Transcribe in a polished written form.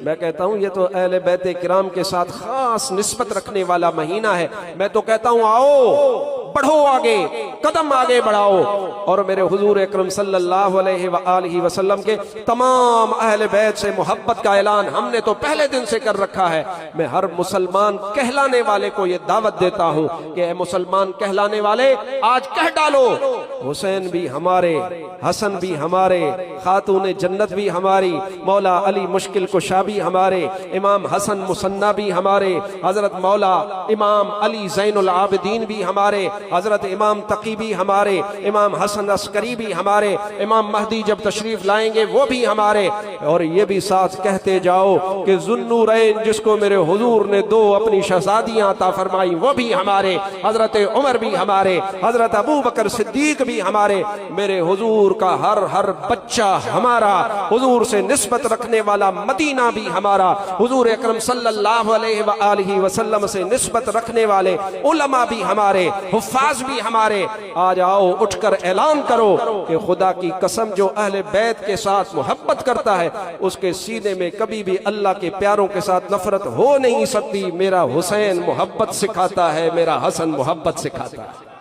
मैं कहता हूँ ये तो अहले बैत किराम के साथ खास निस्बत रखने वाला महीना है। मैं तो कहता हूँ आओ बढ़ो आगे, कदम आगे बढ़ाओ और मेरे हुजूर अकरम सल्लल्लाहु अलैहि वसल्लम के तमाम अहले बैत से मोहब्बत का ऐलान हमने तो पहले दिन से कर रखा है। मैं हर मुसलमान कहलाने वाले को ये दावत देता हूँ कि ए मुसलमान कहलाने वाले, आज कह डालो हुसैन भी हमारे, हसन भी हमारे, खातून जन्नत भी हमारी, मौला अली मुश्किल कुशा भी हमारे, इमाम हसन मुसन्ना भी हमारे, हजरत मौला इमाम अली ज़ैनुल आबिदीन भी हमारे, हजरत इमाम तकी भी हमारे, इमाम हसन अस्करी भी हमारे, इमाम महदी जब तशरीफ लाएंगे वो भी हमारे। और ये भी साथ कहते जाओ कि ज़ुन्नूरैन जिसको मेरे हुजूर ने दो अपनी शहजादियां अता फरमाई वो भी हमारे, हजरत उमर भी हमारे, हजरत अबू बकर सिद्दीक भी हमारे। मेरे हुजूर का हर बच्चा हमारा, हुजूर से निस्बत रखने वाला मदीना भी हमारा, हुजूर अकरम सल्लल्लाहु अलैहि वसल्लम से निस्बत रखने वाले उलमा भी हमारे, हुफ्फाज भी हमारे। आज आओ उठकर ऐलान करो कि खुदा की कसम जो अहले बैत के साथ मोहब्बत करता है उसके सीने में कभी भी अल्लाह के प्यारों के साथ नफरत हो नहीं सकती। मेरा हुसैन मोहब्बत सिखाता है, मेरा हसन मोहब्बत सिखाता है।